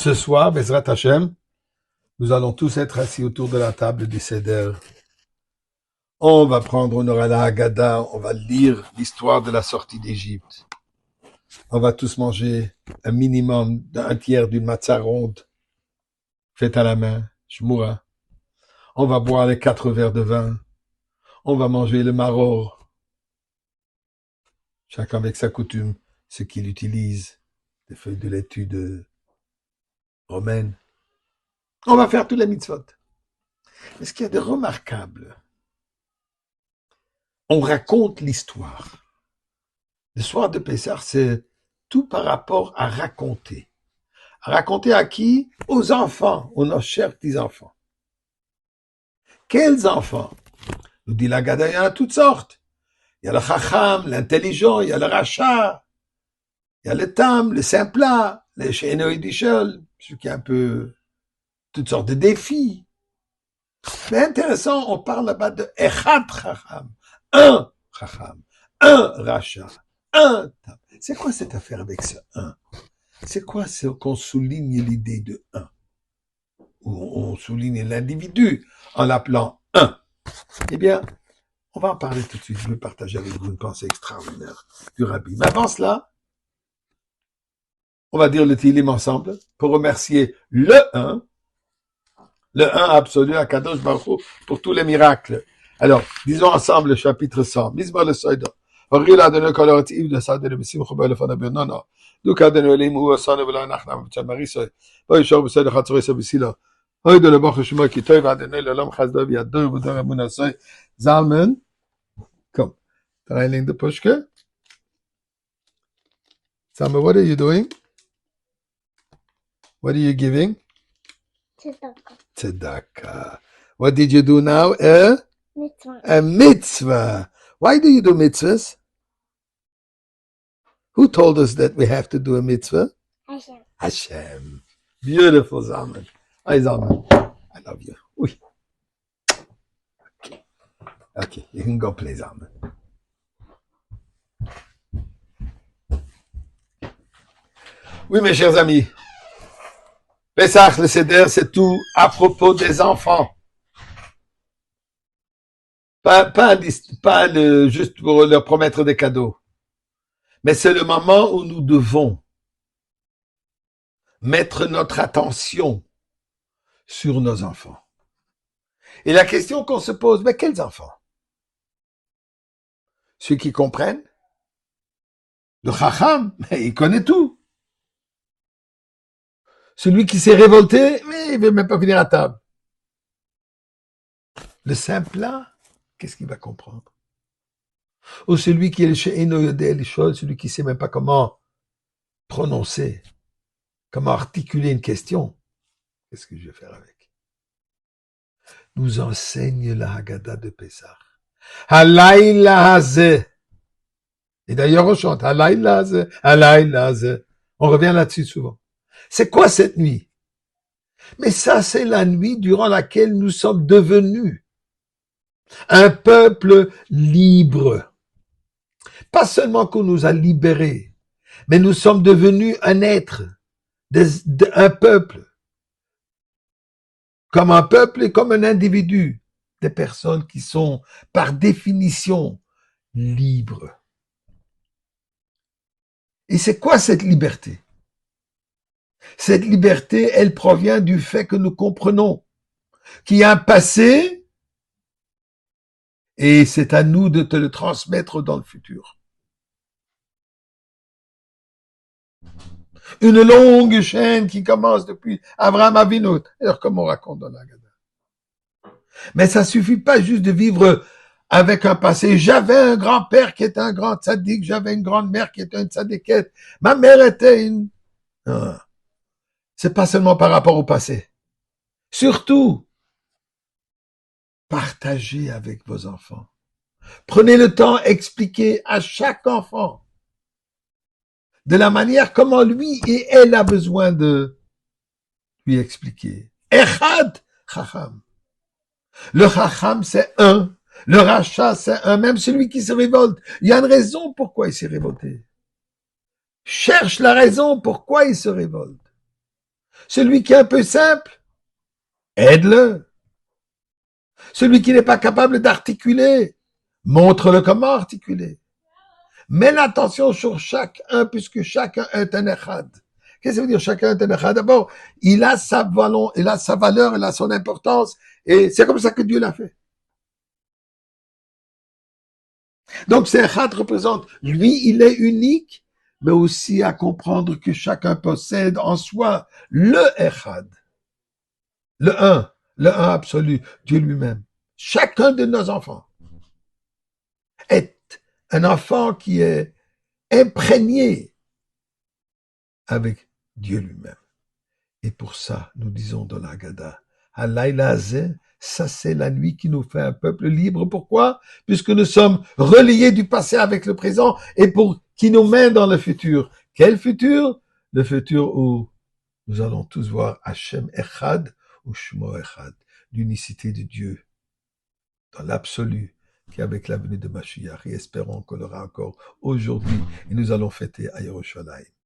Ce soir, Bezrat Hashem, nous allons tous être assis autour de la table du Seder. On va prendre, on aura la Haggadah, on va lire l'histoire de la sortie d'Égypte. On va tous manger un minimum d'un tiers d'une matzah ronde, faite à la main, shmura. On va boire les 4 verres de vin. On va manger le maror. Chacun avec sa coutume, ce qu'il utilise, des feuilles de laitue romaine. On va faire tous les mitzvot. Mais ce qu'il y a de remarquable, on raconte l'histoire. Le soir de Pessah, c'est tout par rapport à raconter. À raconter à qui? Aux enfants, aux nos chers petits-enfants. Quels enfants? Nous dit la Haggadah, il y en a toutes sortes. Il y a le chacham, l'intelligent, il y a le rachat, il y a le tam, le simplat, le she'enoïdichel, ce qui est un peu toutes sortes de défis. Mais intéressant, on parle là-bas de echad chacham, un chacham, un rachat, un tam. C'est quoi cette affaire avec ce un? C'est quoi ce qu'on souligne l'idée de un? On souligne l'individu en l'appelant un. Eh bien, on va en parler tout de suite. Je vais partager avec vous une pensée extraordinaire du Rabbi. Mais avant cela, on va dire le Tilim ensemble pour remercier le un absolu, Akadosh Baruch Hu, pour tous les miracles. Alors, disons ensemble le chapitre 100. Mizmor le Soida. Horil Adonai kol haaretz iv l'asad le'mesim chubay lefanav b'yonana. Duk Adonai Elohim hu asanu v'lo anachna v'tzamarisay. V'yishor b'seder chatzorisa b'sila. Hoyde lebach shema ki tov Adonai l'olam chazdo v'yado v'dor amunasay. Zalmen. Come. Trailing the pushka. Sama, what are you doing? What are you giving? Tzedakah. What did you do now? Mitzvah. A mitzvah. Why do you do mitzvahs? Who told us that we have to do a mitzvah? Hashem. Hashem. Beautiful, Zalman. Hi, Zalman. I love you. Oui. Okay, you can go play, Zalman. Oui, mes chers amis. Pessah, le Seder, c'est tout à propos des enfants. Pas juste pour leur promettre des cadeaux. Mais c'est le moment où nous devons mettre notre attention sur nos enfants. Et la question qu'on se pose, mais quels enfants? Ceux qui comprennent? Le chacham, il connaît tout. Celui qui s'est révolté, mais il veut même pas venir à table. Le simple-là, qu'est-ce qu'il va comprendre? Ou celui qui est chez Enoyodé, les choses, celui qui sait même pas comment prononcer, comment articuler une question. Qu'est-ce que je vais faire avec? Nous enseigne la Haggadah de Pessah. Halayla hazeh. Et d'ailleurs, on chante Halayla hazeh, Halayla hazeh. On revient là-dessus souvent. C'est quoi cette nuit? Mais ça, c'est la nuit durant laquelle nous sommes devenus un peuple libre. Pas seulement qu'on nous a libérés, mais nous sommes devenus un être, un peuple. Comme un peuple et comme un individu. Des personnes qui sont, par définition, libres. Et c'est quoi cette liberté? Cette liberté, elle provient du fait que nous comprenons qu'il y a un passé et c'est à nous de te le transmettre dans le futur. Une longue chaîne qui commence depuis Abraham Avinu. Alors, comme on raconte dans la Haggadah. Mais ça suffit pas juste de vivre avec un passé. J'avais un grand-père qui était un grand tzaddik, j'avais une grande-mère qui était une tzaddikette. Ma mère était une... Non. C'est pas seulement par rapport au passé. Surtout, partagez avec vos enfants. Prenez le temps d'expliquer à chaque enfant de la manière comment lui et elle a besoin de lui expliquer. Echad chacham. Le chacham, c'est un. Le rachat, c'est un. Même celui qui se révolte. Il y a une raison pourquoi il s'est révolté. Cherche la raison pourquoi il se révolte. Celui qui est un peu simple, aide-le. Celui qui n'est pas capable d'articuler, montre-le comment articuler. Mets l'attention sur chacun, puisque chacun est un echad. Qu'est-ce que ça veut dire chacun est un echad? D'abord, il a sa valeur, il a son importance, et c'est comme ça que Dieu l'a fait. Donc, ce echad représente, lui, il est unique, mais aussi à comprendre que chacun possède en soi le echad, le un absolu, Dieu lui-même. Chacun de nos enfants est un enfant qui est imprégné avec Dieu lui-même. Et pour ça, nous disons dans l'Agada, Halayla Hazeh, ça c'est la nuit qui nous fait un peuple libre. Pourquoi? Puisque nous sommes reliés du passé avec le présent et pour qui nous mène dans le futur. Quel futur? Le futur où nous allons tous voir Hachem Echad ou Shmo Echad, l'unicité de Dieu dans l'absolu, qui avec la venue de Mashiach, et espérons qu'on l'aura encore aujourd'hui, et nous allons fêter à Yerushalayim.